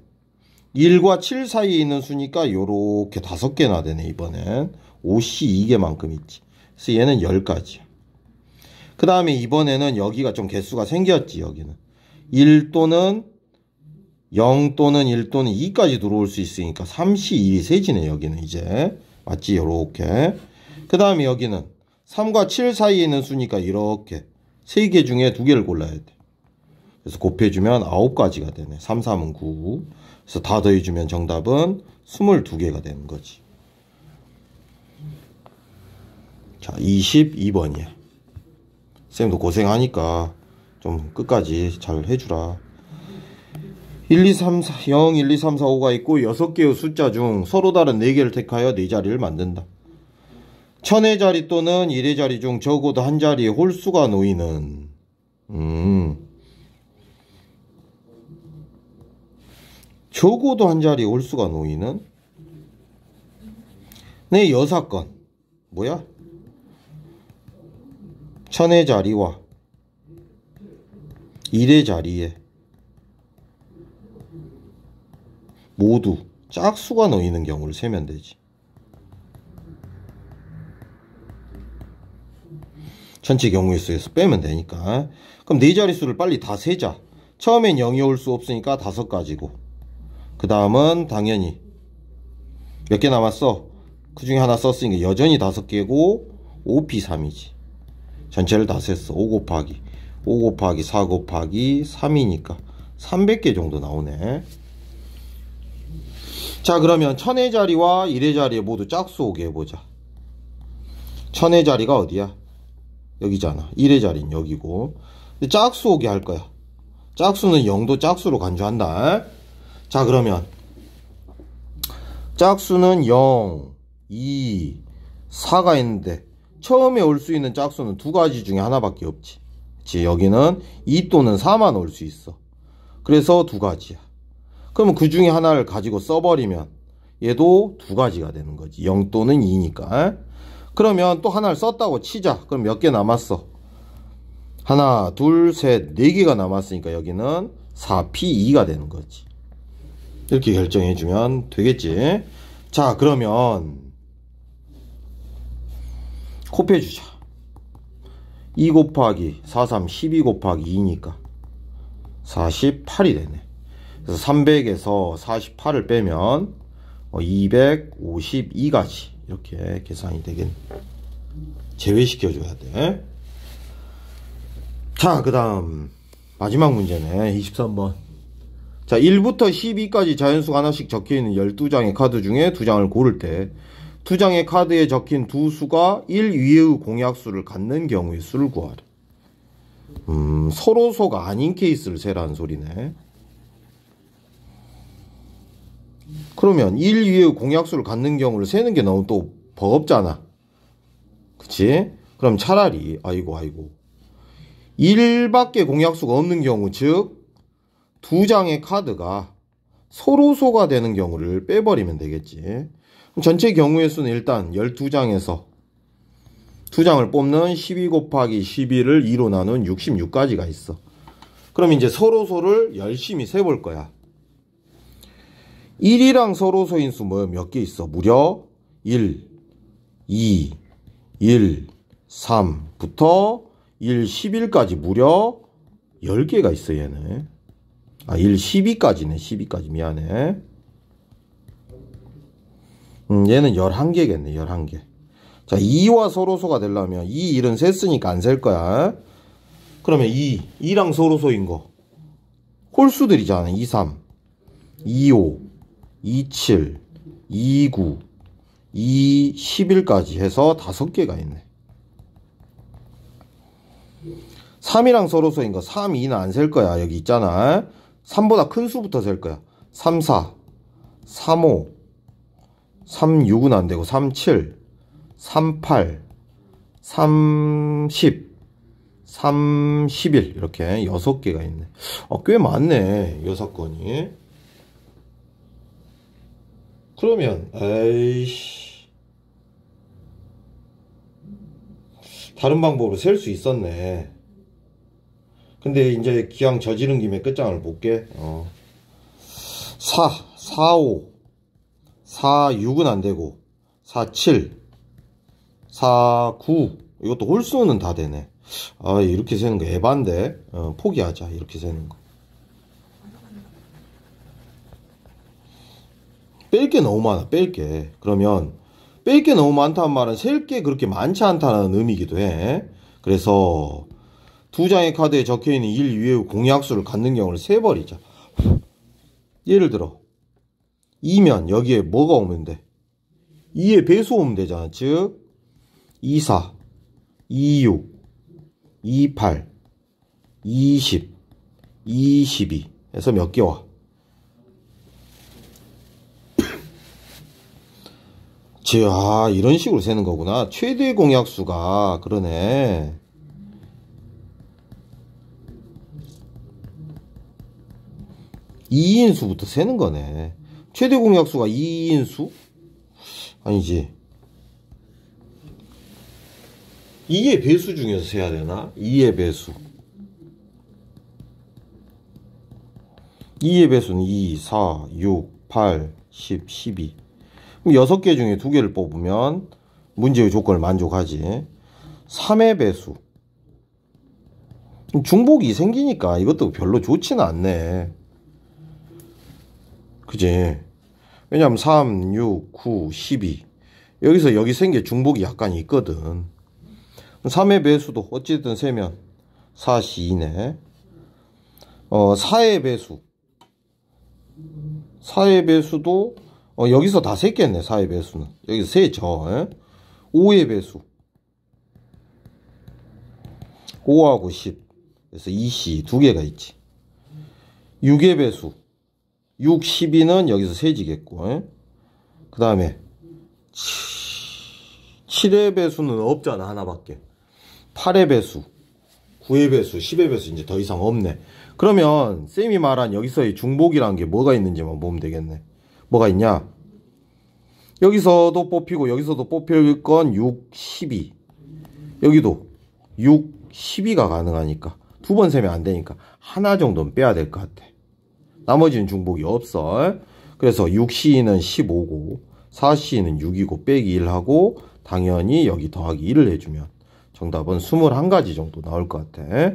Speaker 1: 1과 7 사이에 있는 수니까 요렇게 5개나 되네. 이번엔 5C 2개만큼 있지. 그래서 얘는 10가지야. 그 다음에 이번에는 여기가 좀 개수가 생겼지. 여기는 1 또는 0 또는 1 또는 2까지 들어올 수 있으니까 3C 1이 세지네. 여기는 이제 맞지. 요렇게. 그 다음에 여기는 3과 7 사이에 있는 수니까 이렇게 3개 중에 2개를 골라야 돼. 그래서 곱해주면 9가지가 되네. 3, 3은 9. 그래서 다 더해주면 정답은 22개가 되는 거지. 자, 22번이야. 쌤도 고생하니까 좀 끝까지 잘 해주라. 1, 2, 3, 4, 0, 1, 2, 3, 4, 5가 있고 6개의 숫자 중 서로 다른 4개를 택하여 4자리를 만든다. 1000의 자리 또는 1의 자리 중 적어도 한 자리에 홀수가 놓이는 적어도 한 자리에 홀수가 놓이는 네, 여사건 뭐야? 1000의 자리와 1의 자리에 모두 짝수가 놓이는 경우를 세면 되지. 전체 경우의 수에서 빼면 되니까. 그럼 네 자릿수를 빨리 다 세자. 처음엔 0이 올 수 없으니까 5가지고, 그 다음은 당연히 몇 개 남았어? 그 중에 하나 썼으니까 여전히 5개고 5P3이지. 전체를 다 셌어. 5 곱하기 4 곱하기 3이니까 300개 정도 나오네. 자, 그러면 1000의 자리와 1의 자리에 모두 짝수 오게 해보자. 1000의 자리가 어디야? 여기잖아. 1의 자리는 여기고. 근데 짝수 오게 할 거야. 짝수는 0도 짝수로 간주한다. 자, 그러면 짝수는 0, 2, 4가 있는데 처음에 올 수 있는 짝수는 2가지 중에 하나밖에 없지. 그치? 여기는 2 또는 4만 올 수 있어. 그래서 2가지야. 그러면 그 중에 하나를 가지고 써버리면 얘도 2가지가 되는 거지. 0 또는 2니까. 그러면 또 하나를 썼다고 치자. 그럼 몇 개 남았어? 하나, 둘, 셋, 4개가 남았으니까 여기는 4P2가 되는 거지. 이렇게 결정해주면 되겠지. 자, 그러면 곱해주자. 2 곱하기 4, 3, 12 곱하기 2니까 48이 되네. 그래서 300에서 48을 빼면 252가지 이렇게 계산이 되겠네. 제외시켜줘야 돼. 자, 그 다음 마지막 문제네. 23번. 자, 1부터 12까지 자연수가 하나씩 적혀있는 12장의 카드 중에 2장을 고를 때 2장의 카드에 적힌 두 수가 1 위의 공약수를 갖는 경우의 수를 구하래. 서로소가 아닌 케이스를 세라는 소리네. 그러면 1 위의 공약수를 갖는 경우를 세는 게 너무 또 버겁잖아. 그치? 그럼 차라리 아이고 1밖에 공약수가 없는 경우, 즉 2장의 카드가 서로소가 되는 경우를 빼버리면 되겠지. 그럼 전체 경우의 수는 일단 12장에서 2장을 뽑는 12 곱하기 11을 2로 나눈 66가지가 있어. 그럼 이제 서로소를 열심히 세볼 거야. 1이랑 서로소인 수 몇 개 있어? 무려 1, 2, 1, 3부터 1, 11까지 무려 10개가 있어, 얘는. 1, 12까지네. 12까지. 미안해. 얘는 11개겠네. 11개. 자, 2와 서로소가 되려면 2, 1은 셌으니까 안 셀 거야. 그러면 2랑 서로소인 거 홀수들이잖아. 2, 3, 2, 5, 2, 7, 2, 9, 2, 11까지 해서 5개가 있네. 3이랑 서로소인 거 3, 2는 안 셀 거야. 여기 있잖아. 3보다 큰 수부터 셀 거야. 3, 4, 3, 5, 3, 6은 안 되고 3, 7, 3, 8, 3, 10, 3, 11 이렇게 6개가 있네. 꽤 많네. 6건이. 그러면 에이씨, 다른 방법으로 셀 수 있었네. 근데 이제 기왕 저지른 김에 끝장을 볼게. 4, 4, 5, 4, 6은 안 되고 4, 7, 4, 9 이것도 홀수는 다 되네. 이렇게 세는 거 에반데. 포기하자. 이렇게 세는 거. 뺄 게 너무 많아. 뺄 게. 그러면 뺄 게 너무 많다는 말은 셀 게 그렇게 많지 않다는 의미기도 해. 그래서 두 장의 카드에 적혀있는 1 이외의 공약수를 갖는 경우를 세버리자. 예를 들어 2면 여기에 뭐가 오면 돼? 2의 배수 오면 되잖아. 즉 24, 26, 28, 20, 22 해서 몇 개 와? 이런 식으로 세는 거구나. 최대 공약수가 그러네. 2인수부터 세는 거네. 최대 공약수가 2인수? 아니지. 2의 배수 중에서 세야 되나? 2의 배수. 2의 배수는 2, 4, 6, 8, 10, 12. 그럼 6개 중에 2개를 뽑으면 문제의 조건을 만족하지. 3의 배수. 중복이 생기니까 이것도 별로 좋지는 않네. 그지? 왜냐면 3, 6, 9, 12 여기서 여기 생긴 중복이 약간 있거든. 3의 배수도 어쨌든 세면 4, 2네. 4의 배수. 4의 배수도 여기서 다 셌겠네. 4의 배수는 여기서 세죠. 5의 배수 5하고 10 그래서 2C 2개가 있지. 6의 배수 6, 12는 여기서 세지겠고. 그 다음에 7의 배수는 없잖아. 하나밖에. 8의 배수 9의 배수 10의 배수 이제 더 이상 없네. 그러면 쌤이 말한 여기서의 중복이라는 게 뭐가 있는지만 보면 되겠네. 뭐가 있냐? 여기서도 뽑히고 여기서도 뽑힐 건 6, 12 여기도 6, 12가 가능하니까 2번 세면 안 되니까 하나 정도는 빼야 될 것 같아. 나머지는 중복이 없어. 그래서 6C는 15고 4C는 6이고 빼기 1하고 당연히 여기 더하기 1을 해주면 정답은 21가지 정도 나올 것 같아.